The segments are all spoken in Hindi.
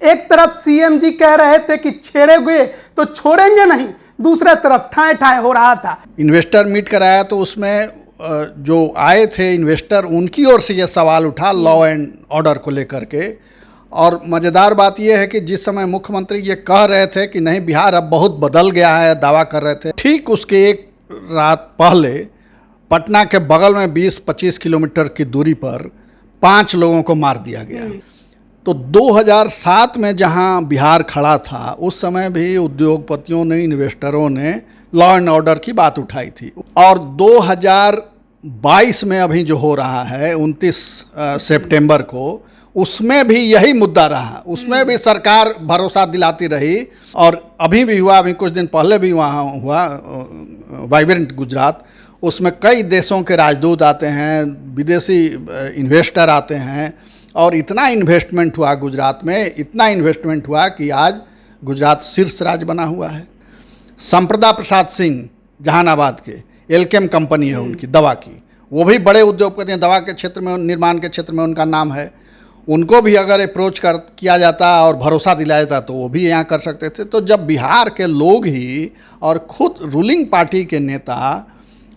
एक तरफ सीएम जी कह रहे थे कि छेड़ेंगे तो छोड़ेंगे नहीं, दूसरे तरफ ठाए ठाए हो रहा था। इन्वेस्टर मीट कराया तो उसमें जो आए थे इन्वेस्टर, उनकी ओर से ये सवाल उठा लॉ एंड ऑर्डर को लेकर के। और मज़ेदार बात यह है कि जिस समय मुख्यमंत्री ये कह रहे थे कि नहीं बिहार अब बहुत बदल गया है, दावा कर रहे थे, ठीक उसके एक रात पहले पटना के बगल में 20-25 किलोमीटर की दूरी पर 5 लोगों को मार दिया गया। तो 2007 में जहां बिहार खड़ा था, उस समय भी उद्योगपतियों ने, इन्वेस्टरों ने लॉ एंड ऑर्डर की बात उठाई थी। और 2022 में अभी जो हो रहा है 29 सितंबर को, उसमें भी यही मुद्दा रहा। उसमें भी सरकार भरोसा दिलाती रही और अभी भी हुआ, अभी कुछ दिन पहले भी वहाँ हुआ वाइब्रेंट गुजरात। उसमें कई देशों के राजदूत आते हैं, विदेशी इन्वेस्टर आते हैं और इतना इन्वेस्टमेंट हुआ गुजरात में, इतना इन्वेस्टमेंट हुआ कि आज गुजरात शीर्ष राज्य बना हुआ है। संप्रदा प्रसाद सिंह जहानाबाद के, एल्केम कंपनी है उनकी दवा की, वो भी बड़े उद्योगपति हैं, दवा के क्षेत्र में, निर्माण के क्षेत्र में उनका नाम है। उनको भी अगर अप्रोच किया जाता और भरोसा दिलाया जाता तो वो भी यहाँ कर सकते थे। तो जब बिहार के लोग ही और खुद रूलिंग पार्टी के नेता,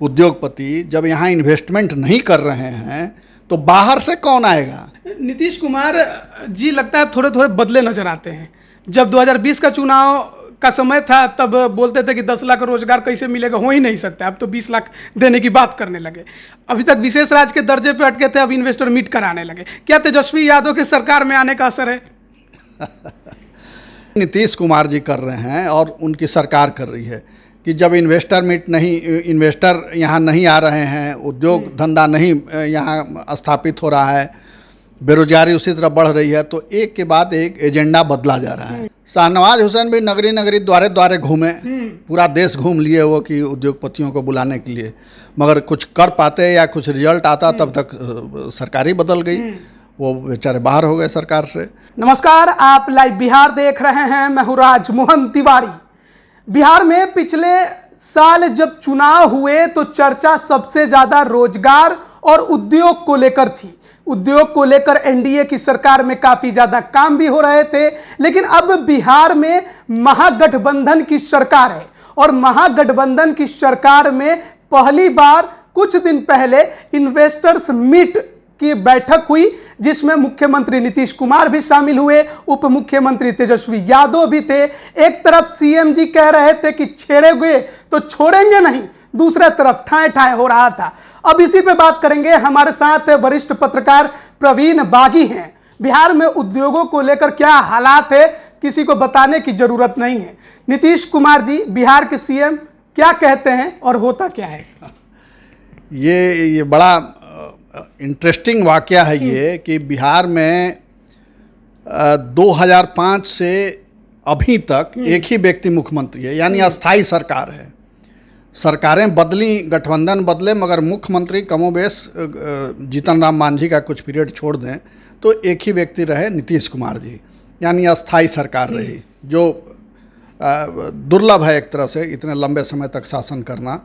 उद्योगपति जब यहाँ इन्वेस्टमेंट नहीं कर रहे हैं तो बाहर से कौन आएगा? नीतीश कुमार जी लगता है थोड़े थोड़े बदले नजर आते हैं। जब 2020 का चुनाव का समय था तब बोलते थे कि 10 लाख रोजगार कैसे मिलेगा, हो ही नहीं सकता। अब तो 20 लाख देने की बात करने लगे। अभी तक विशेष राज्य के दर्जे पे अटके थे, अब इन्वेस्टर मीट कराने लगे। क्या तेजस्वी यादव की सरकार में आने का असर है? नीतीश कुमार जी कर रहे हैं और उनकी सरकार कर रही है कि जब इन्वेस्टर मीट नहीं, इन्वेस्टर यहाँ नहीं आ रहे हैं, उद्योग धंधा नहीं यहाँ स्थापित हो रहा है, बेरोजगारी उसी तरह बढ़ रही है, तो एक के बाद एक एजेंडा बदला जा रहा है। शाहनवाज हुसैन भी नगरी नगरी द्वारे द्वारे घूमे, पूरा देश घूम लिए वो कि उद्योगपतियों को बुलाने के लिए, मगर कुछ कर पाते या कुछ रिजल्ट आता तब तक सरकार ही बदल गई, वो बेचारे बाहर हो गए सरकार से। नमस्कार, आप लाइव बिहार देख रहे हैं। मैं हूं राजमोहन तिवारी। बिहार में पिछले साल जब चुनाव हुए तो चर्चा सबसे ज्यादा रोजगार और उद्योग को लेकर थी। उद्योग को लेकर एनडीए की सरकार में काफी ज्यादा काम भी हो रहे थे, लेकिन अब बिहार में महागठबंधन की सरकार है और महागठबंधन की सरकार में पहली बार कुछ दिन पहले इन्वेस्टर्स मीट की बैठक हुई, जिसमें मुख्यमंत्री नीतीश कुमार भी शामिल हुए, उप मुख्यमंत्री तेजस्वी यादव भी थे। एक तरफ सीएम जी कह रहे थे कि छेड़ेंगे तो छोड़ेंगे नहीं, दूसरे तरफ ठाए ठाए हो रहा था। अब इसी पे बात करेंगे। हमारे साथ वरिष्ठ पत्रकार प्रवीण बागी हैं। बिहार में उद्योगों को लेकर क्या हालात है, किसी को बताने की जरूरत नहीं है। नीतीश कुमार जी बिहार के सीएम क्या कहते हैं और होता क्या है? ये बड़ा इंटरेस्टिंग वाकया है ये कि बिहार में 2005 से अभी तक एक ही व्यक्ति मुख्यमंत्री है, यानी अस्थाई सरकार है। सरकारें बदली, गठबंधन बदले, मगर मुख्यमंत्री कमोबेश जीतन राम मांझी का कुछ पीरियड छोड़ दें तो एक ही व्यक्ति रहे, नीतीश कुमार जी, यानी अस्थाई सरकार रही, जो दुर्लभ है एक तरह से इतने लंबे समय तक शासन करना।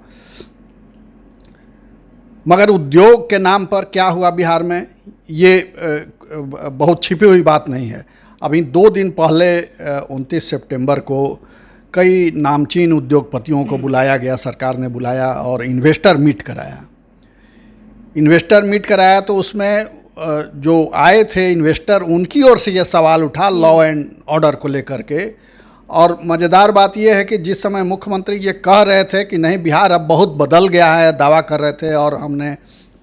मगर उद्योग के नाम पर क्या हुआ बिहार में, ये बहुत छिपी हुई बात नहीं है। अभी 2 दिन पहले 29 सितंबर को कई नामचीन उद्योगपतियों को बुलाया गया, सरकार ने बुलाया और इन्वेस्टर मीट कराया। इन्वेस्टर मीट कराया तो उसमें जो आए थे इन्वेस्टर, उनकी ओर से ये सवाल उठा लॉ एंड ऑर्डर को लेकर के। और मज़ेदार बात यह है कि जिस समय मुख्यमंत्री ये कह रहे थे कि नहीं बिहार अब बहुत बदल गया है, दावा कर रहे थे, और हमने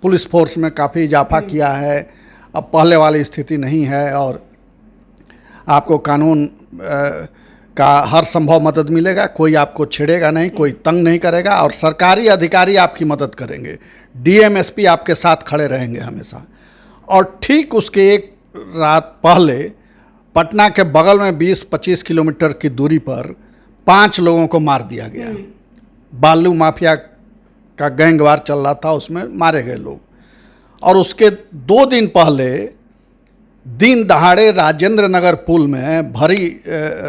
पुलिस फोर्स में काफ़ी इजाफा किया है, अब पहले वाली स्थिति नहीं है और आपको कानून का हर संभव मदद मिलेगा, कोई आपको छेड़ेगा नहीं, कोई तंग नहीं करेगा और सरकारी अधिकारी आपकी मदद करेंगे, डीएम एसपी आपके साथ खड़े रहेंगे हमेशा। और ठीक उसके एक रात पहले पटना के बगल में 20-25 किलोमीटर की दूरी पर 5 लोगों को मार दिया गया। बालू माफिया का गैंगवार चल रहा था, उसमें मारे गए लोग। और उसके 2 दिन पहले दिन दहाड़े राजेंद्र नगर पुल में भरी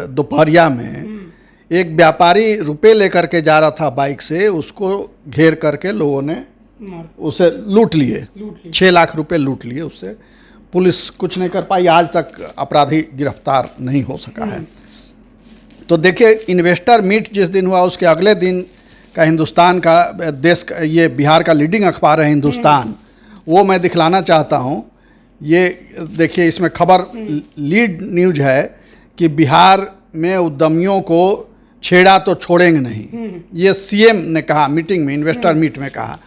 दोपहरिया में एक व्यापारी रुपए लेकर के जा रहा था बाइक से, उसको घेर करके लोगों ने उसे लूट लिए, 6 लाख रुपए लूट लिए उससे। पुलिस कुछ नहीं कर पाई, आज तक अपराधी गिरफ्तार नहीं हो सका है। तो देखिए, इन्वेस्टर मीट जिस दिन हुआ उसके अगले दिन का हिंदुस्तान का, देश का, ये बिहार का लीडिंग अखबार है हिंदुस्तान, वो मैं दिखलाना चाहता हूँ। ये देखिए, इसमें खबर लीड न्यूज है कि बिहार में उद्यमियों को छेड़ा तो छोड़ेंगे नहीं, ये सीएम ने कहा मीटिंग में, इन्वेस्टर मीट में कहा।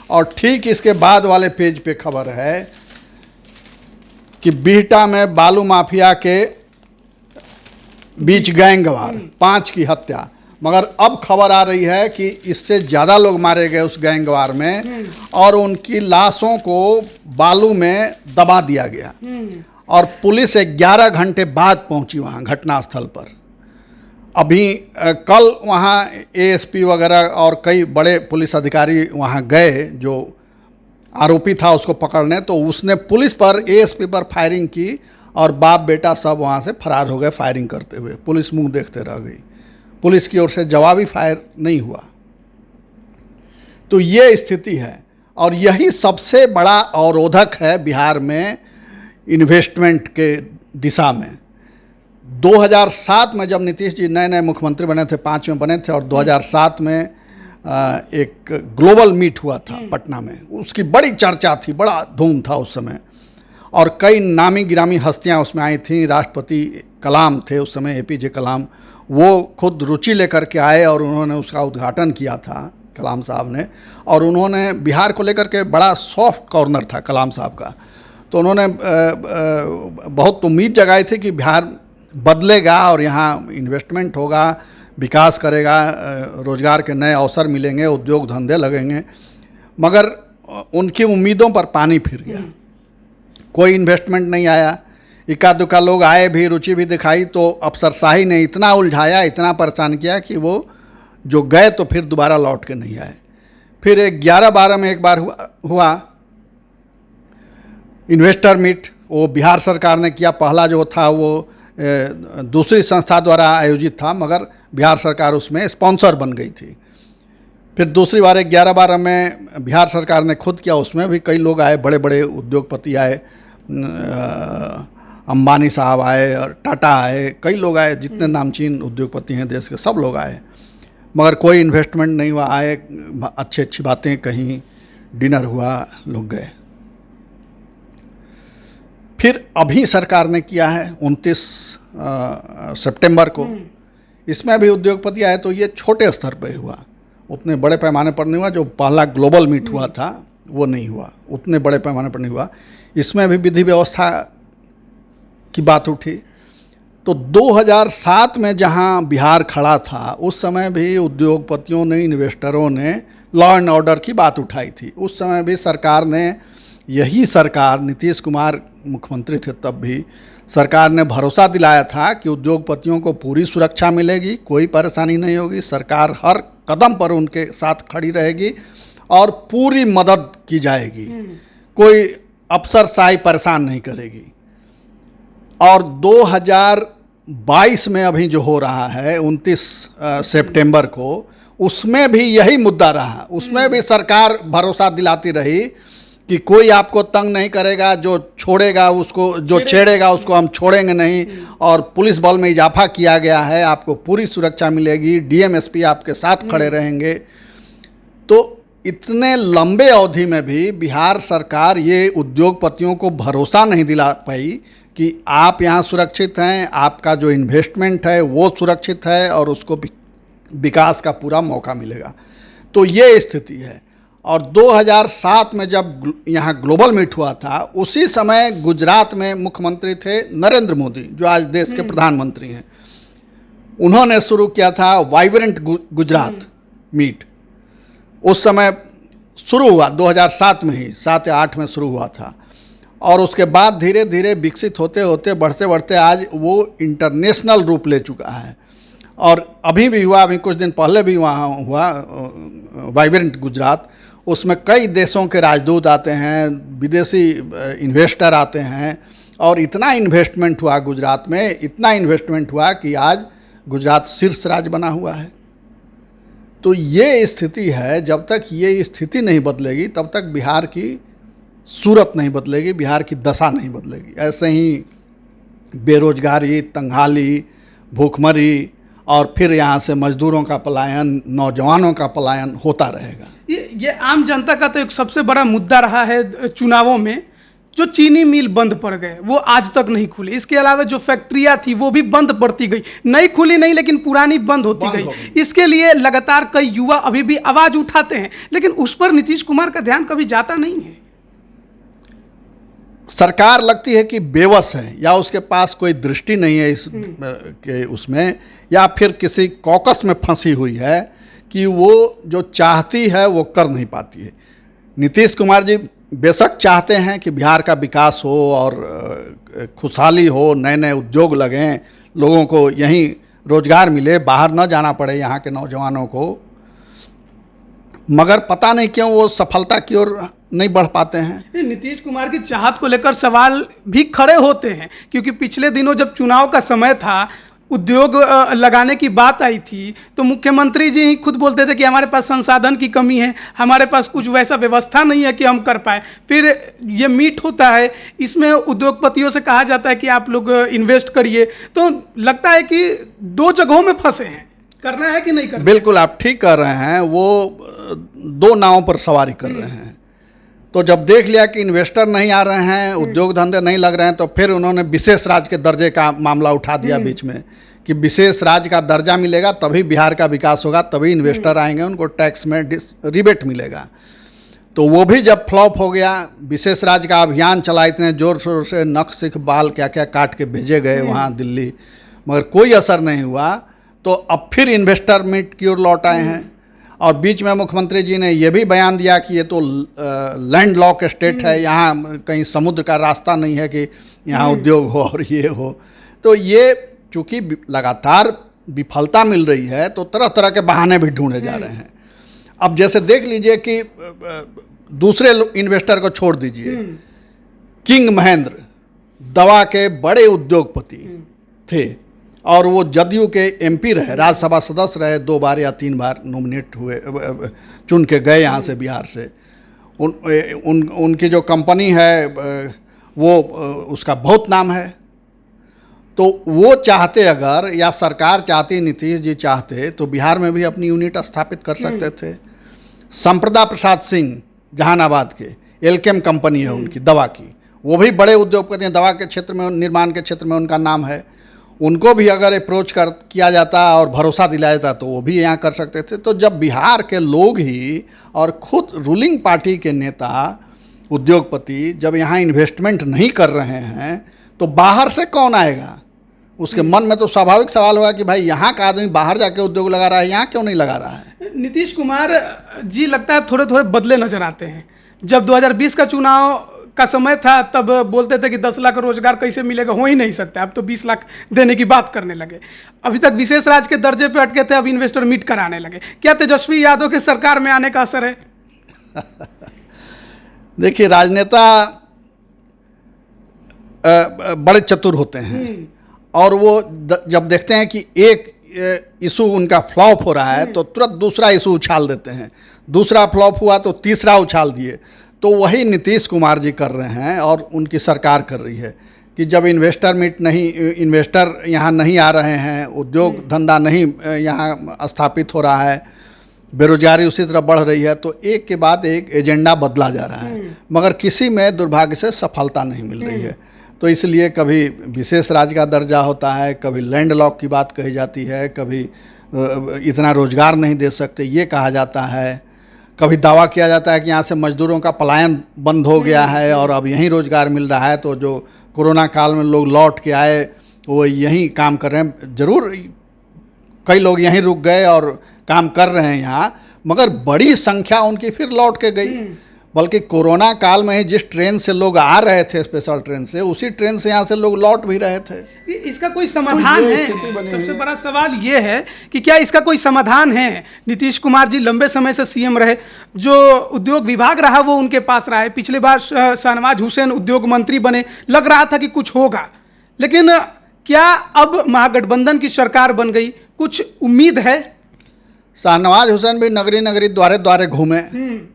और ठीक इसके बाद वाले पेज पे खबर है कि बिहटा में बालू माफिया के बीच गैंगवार, 5 की हत्या। मगर अब खबर आ रही है कि इससे ज़्यादा लोग मारे गए उस गैंगवार में, और उनकी लाशों को बालू में दबा दिया गया। और पुलिस 11 घंटे बाद पहुंची वहां घटनास्थल पर। अभी कल वहां एएसपी वगैरह और कई बड़े पुलिस अधिकारी वहां गए, जो आरोपी था उसको पकड़ने, तो उसने पुलिस पर, एएसपी पर फायरिंग की और बाप बेटा सब वहाँ से फरार हो गए फायरिंग करते हुए। पुलिस मुंह देखते रह गई, पुलिस की ओर से जवाबी फायर नहीं हुआ। तो ये स्थिति है, और यही सबसे बड़ा अवरोधक है बिहार में इन्वेस्टमेंट के दिशा में। 2007 में जब नीतीश जी नए नए मुख्यमंत्री बने थे, 5 में बने थे, और 2007 में एक ग्लोबल मीट हुआ था पटना में, उसकी बड़ी चर्चा थी, बड़ा धूम था उस समय, और कई नामी गिरामी हस्तियां उसमें आई थीं। राष्ट्रपति कलाम थे उस समय, एपीजे कलाम, वो खुद रुचि लेकर के आए और उन्होंने उसका उद्घाटन किया था, कलाम साहब ने। और उन्होंने बिहार को लेकर के, बड़ा सॉफ्ट कॉर्नर था कलाम साहब का, तो उन्होंने बहुत उम्मीद जगाई थी कि बिहार बदलेगा और यहाँ इन्वेस्टमेंट होगा, विकास करेगा, रोज़गार के नए अवसर मिलेंगे, उद्योग धंधे लगेंगे। मगर उनकी उम्मीदों पर पानी फिर गया, कोई इन्वेस्टमेंट नहीं आया। इक्का दुक्का लोग आए भी, रुचि भी दिखाई, तो अफसरशाही ने इतना उलझाया, इतना परेशान किया कि वो जो गए तो फिर दोबारा लौट के नहीं आए। फिर 11-12 में एक बार हुआ इन्वेस्टर मीट, वो बिहार सरकार ने किया। पहला जो था वो दूसरी संस्था द्वारा आयोजित था, मगर बिहार सरकार उसमें स्पॉन्सर बन गई थी। फिर दूसरी बार 11-12 में बिहार सरकार ने खुद किया, उसमें भी कई लोग आए, बड़े बड़े उद्योगपति आए, अंबानी साहब आए और टाटा आए, कई लोग आए, जितने नामचीन उद्योगपति हैं देश के सब लोग आए, मगर कोई इन्वेस्टमेंट नहीं हुआ। आए, अच्छी अच्छी बातें कहीं, डिनर हुआ, लोग गए। फिर अभी सरकार ने किया है 29 सितंबर को, इसमें भी उद्योगपति आए, तो ये छोटे स्तर पर हुआ, उतने बड़े पैमाने पर नहीं हुआ। जो पहला ग्लोबल मीट हुआ था वो नहीं हुआ, उतने बड़े पैमाने पर नहीं हुआ। इसमें भी विधि व्यवस्था की बात उठी। तो 2007 में जहां बिहार खड़ा था, उस समय भी उद्योगपतियों ने, इन्वेस्टरों ने लॉ एंड ऑर्डर की बात उठाई थी। उस समय भी सरकार ने, यही सरकार, नीतीश कुमार मुख्यमंत्री थे तब भी, सरकार ने भरोसा दिलाया था कि उद्योगपतियों को पूरी सुरक्षा मिलेगी, कोई परेशानी नहीं होगी, सरकार हर कदम पर उनके साथ खड़ी रहेगी और पूरी मदद की जाएगी, कोई अफसरशाही परेशान नहीं करेगी। और 2022 में अभी जो हो रहा है 29 सितंबर को, उसमें भी यही मुद्दा रहा। उसमें भी सरकार भरोसा दिलाती रही कि कोई आपको तंग नहीं करेगा, जो छोड़ेगा उसको, जो छेड़ेगा उसको हम छोड़ेंगे नहीं, और पुलिस बल में इजाफा किया गया है, आपको पूरी सुरक्षा मिलेगी, डीएम एसपी आपके साथ खड़े रहेंगे। तो इतने लंबे अवधि में भी बिहार सरकार ये उद्योगपतियों को भरोसा नहीं दिला पाई कि आप यहाँ सुरक्षित हैं, आपका जो इन्वेस्टमेंट है वो सुरक्षित है और उसको विकास का पूरा मौका मिलेगा। तो ये स्थिति है। और 2007 में जब यहाँ ग्लोबल मीट हुआ था, उसी समय गुजरात में मुख्यमंत्री थे नरेंद्र मोदी, जो आज देश के प्रधानमंत्री हैं। उन्होंने शुरू किया था वाइब्रेंट गुजरात मीट। उस समय शुरू हुआ 2007 में ही, 7 या 8 में शुरू हुआ था, और उसके बाद धीरे धीरे विकसित होते होते, बढ़ते बढ़ते आज वो इंटरनेशनल रूप ले चुका है। और अभी भी हुआ, अभी कुछ दिन पहले भी वहाँ हुआ वाइब्रेंट गुजरात। उसमें कई देशों के राजदूत आते हैं, विदेशी इन्वेस्टर आते हैं, और इतना इन्वेस्टमेंट हुआ गुजरात में, इतना इन्वेस्टमेंट हुआ कि आज गुजरात शीर्ष राज्य बना हुआ है। तो ये स्थिति है। जब तक ये स्थिति नहीं बदलेगी तब तक बिहार की सूरत नहीं बदलेगी, बिहार की दशा नहीं बदलेगी। ऐसे ही बेरोजगारी, तंगहाली, भूखमरी और फिर यहाँ से मजदूरों का पलायन, नौजवानों का पलायन होता रहेगा। ये आम जनता का तो एक सबसे बड़ा मुद्दा रहा है चुनावों में। जो चीनी मिल बंद पड़ गए वो आज तक नहीं खुले। इसके अलावा जो फैक्ट्रियां थी वो भी बंद पड़ती गई, नई खुली नहीं लेकिन पुरानी बंद होती गई। इसके लिए लगातार कई युवा अभी भी आवाज उठाते हैं, लेकिन उस पर नीतीश कुमार का ध्यान कभी जाता नहीं है। सरकार लगती है कि बेबस है, या उसके पास कोई दृष्टि नहीं है इस के उसमें, या फिर किसी कॉकस में फंसी हुई है कि वो जो चाहती है वो कर नहीं पाती है। नीतीश कुमार जी बेशक चाहते हैं कि बिहार का विकास हो और खुशहाली हो, नए नए उद्योग लगें, लोगों को यहीं रोजगार मिले, बाहर न जाना पड़े यहाँ के नौजवानों को, मगर पता नहीं क्यों वो सफलता की ओर नहीं बढ़ पाते हैं। नीतीश कुमार की चाहत को लेकर सवाल भी खड़े होते हैं, क्योंकि पिछले दिनों जब चुनाव का समय था, उद्योग लगाने की बात आई थी, तो मुख्यमंत्री जी ही खुद बोलते थे कि हमारे पास संसाधन की कमी है, हमारे पास कुछ वैसा व्यवस्था नहीं है कि हम कर पाए। फिर ये मीट होता है, इसमें उद्योगपतियों से कहा जाता है कि आप लोग इन्वेस्ट करिए, तो लगता है कि दो जगहों में फंसे हैं, करना है कि नहीं करना। बिल्कुल आप ठीक कर रहे हैं, वो दो नावों पर सवारी कर रहे हैं। तो जब देख लिया कि इन्वेस्टर नहीं आ रहे हैं, उद्योग धंधे नहीं लग रहे हैं, तो फिर उन्होंने विशेष राज्य के दर्जे का मामला उठा दिया बीच में कि विशेष राज्य का दर्जा मिलेगा तभी बिहार का विकास होगा, तभी इन्वेस्टर आएंगे, उनको टैक्स में रिबेट मिलेगा। तो वो भी जब फ्लॉप हो गया, विशेष राज्य का अभियान चला, इतने जोर शोर से नख सिख बाल क्या क्या काट के भेजे गए वहाँ दिल्ली, मगर कोई असर नहीं हुआ। तो अब फिर इन्वेस्टर मीट की ओर लौट आए हैं। और बीच में मुख्यमंत्री जी ने यह भी बयान दिया कि ये तो लैंड लॉक स्टेट है, यहाँ कहीं समुद्र का रास्ता नहीं है कि यहाँ उद्योग हो और ये हो। तो ये चूँकि लगातार विफलता मिल रही है, तो तरह तरह के बहाने भी ढूंढे जा रहे हैं। अब जैसे देख लीजिए कि दूसरे इन्वेस्टर को छोड़ दीजिए, किंग महेंद्र दवा के बड़े उद्योगपति थे और वो जदयू के एमपी रहे, राज्यसभा सदस्य रहे, 2 बार या 3 बार नॉमिनेट हुए, चुन के गए यहाँ से बिहार से। उनकी जो कंपनी है वो उसका बहुत नाम है। तो वो चाहते अगर, या सरकार चाहती, नीतीश जी चाहते, तो बिहार में भी अपनी यूनिट स्थापित कर सकते थे। संप्रदा प्रसाद सिंह जहानाबाद के, एल्केम कंपनी है उनकी दवा की, वो भी बड़े उद्योगपति हैं, दवा के क्षेत्र में, निर्माण के क्षेत्र में उनका नाम है। उनको भी अगर अप्रोच किया जाता और भरोसा दिलाया जाता तो वो भी यहाँ कर सकते थे। तो जब बिहार के लोग ही और खुद रूलिंग पार्टी के नेता, उद्योगपति जब यहाँ इन्वेस्टमेंट नहीं कर रहे हैं, तो बाहर से कौन आएगा? उसके मन में तो स्वाभाविक सवाल होगा कि भाई यहाँ का आदमी बाहर जाके उद्योग लगा रहा है, यहाँ क्यों नहीं लगा रहा है? नीतीश कुमार जी लगता है थोड़े थोड़े बदले नजर आते हैं। जब 2020 का चुनाव का समय था तब बोलते थे कि 10 लाख रोजगार कैसे मिलेगा, हो ही नहीं सकता। अब तो 20 लाख देने की बात करने लगे। अभी तक विशेष राज्य के दर्जे पे अटके थे, अब इन्वेस्टर मीट कराने लगे। क्या तेजस्वी यादव के सरकार में आने का असर है? देखिए, राजनेता बड़े चतुर होते हैं और वो जब देखते हैं कि एक इशू उनका फ्लॉप हो रहा है तो तुरंत दूसरा इशू उछाल देते हैं, दूसरा फ्लॉप हुआ तो तीसरा उछाल दिए। तो वही नीतीश कुमार जी कर रहे हैं और उनकी सरकार कर रही है कि जब इन्वेस्टर यहाँ नहीं आ रहे हैं, उद्योग धंधा नहीं यहाँ स्थापित हो रहा है, बेरोजगारी उसी तरह बढ़ रही है, तो एक के बाद एक एजेंडा बदला जा रहा है, मगर किसी में दुर्भाग्य से सफलता नहीं मिल रही है। तो इसलिए कभी विशेष राज्य का दर्जा होता है, कभी लैंड लॉक की बात कही जाती है, कभी इतना रोजगार नहीं दे सकते ये कहा जाता है, कभी दावा किया जाता है कि यहाँ से मजदूरों का पलायन बंद हो गया है और अब यहीं रोजगार मिल रहा है। तो जो कोरोना काल में लोग लौट के आए वो यहीं काम कर रहे हैं। ज़रूर कई लोग यहीं रुक गए और काम कर रहे हैं यहाँ, मगर बड़ी संख्या उनकी फिर लौट के गई। बल्कि कोरोना काल में ही जिस ट्रेन से लोग आ रहे थे, स्पेशल ट्रेन से, उसी ट्रेन से यहाँ से लोग लौट भी रहे थे। इसका कोई समाधान है? सबसे बड़ा सवाल ये है कि क्या इसका कोई समाधान है? नीतीश कुमार जी लंबे समय से सीएम रहे, जो उद्योग विभाग रहा वो उनके पास रहा है। पिछली बार शाहनवाज हुसैन उद्योग मंत्री बने, लग रहा था कि कुछ होगा, लेकिन क्या अब महागठबंधन की सरकार बन गई, कुछ उम्मीद है? शाहनवाज हुसैन भी नगरी नगरी द्वारे द्वारे घूमे,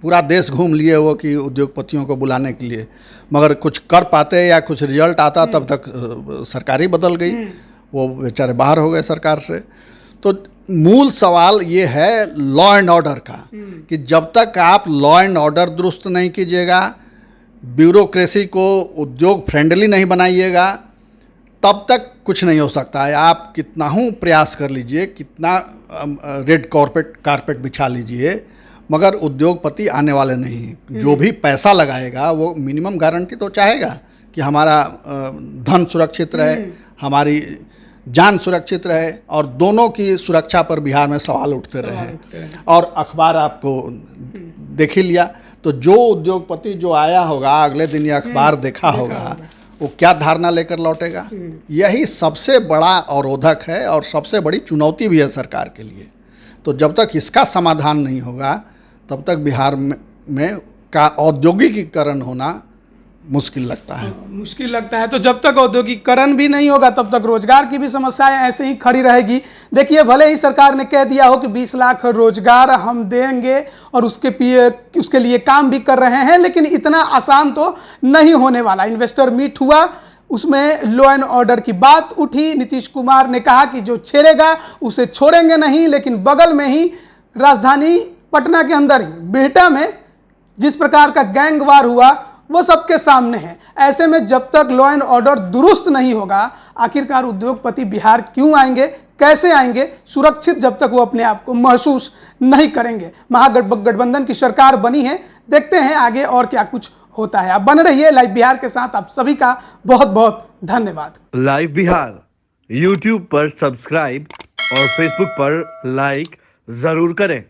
पूरा देश घूम लिए वो कि उद्योगपतियों को बुलाने के लिए, मगर कुछ कर पाते या कुछ रिजल्ट आता तब तक सरकार ही बदल गई, वो बेचारे बाहर हो गए सरकार से। तो मूल सवाल ये है लॉ एंड ऑर्डर का, कि जब तक आप लॉ एंड ऑर्डर दुरुस्त नहीं कीजिएगा, ब्यूरोक्रेसी को उद्योग फ्रेंडली नहीं बनाइएगा, तब तक कुछ नहीं हो सकता है। आप कितना हूँ प्रयास कर लीजिए, कितना रेड कारपेट बिछा लीजिए, मगर उद्योगपति आने वाले नहीं। जो भी पैसा लगाएगा वो मिनिमम गारंटी तो चाहेगा कि हमारा धन सुरक्षित रहे, हमारी जान सुरक्षित रहे, और दोनों की सुरक्षा पर बिहार में सवाल उठते रहे। और अखबार आपको देख ही लिया, तो जो उद्योगपति जो आया होगा अगले दिन ये अखबार देखा होगा, वो क्या धारणा लेकर लौटेगा। यही सबसे बड़ा अवरोधक है और सबसे बड़ी चुनौती भी है सरकार के लिए। तो जब तक इसका समाधान नहीं होगा तब तक बिहार में का औद्योगिकीकरण होना मुश्किल लगता है। तो जब तक औद्योगिकीकरण भी नहीं होगा तब तक रोजगार की भी समस्याएं ऐसे ही खड़ी रहेगी। देखिए, भले ही सरकार ने कह दिया हो कि 20 लाख रोजगार हम देंगे और उसके लिए काम भी कर रहे हैं, लेकिन इतना आसान तो नहीं होने वाला। इन्वेस्टर मीट हुआ, उसमें लॉ एंड ऑर्डर की बात उठी। नीतीश कुमार ने कहा कि जो छेड़ेगा उसे छोड़ेंगे नहीं, लेकिन बगल में ही राजधानी पटना के अंदर ही बिहटा में जिस प्रकार का गैंगवार हुआ वो सबके सामने है। ऐसे में जब तक लॉ एंड ऑर्डर दुरुस्त नहीं होगा, आखिरकार उद्योगपति बिहार क्यों आएंगे, कैसे आएंगे, सुरक्षित जब तक वो अपने आप को महसूस नहीं करेंगे। महागठबंधन की सरकार बनी है, देखते हैं आगे और क्या कुछ होता है। आप बने रहिए लाइव बिहार के साथ। आप सभी का बहुत बहुत धन्यवाद। लाइव बिहार यूट्यूब पर सब्सक्राइब और फेसबुक पर लाइक जरूर करें।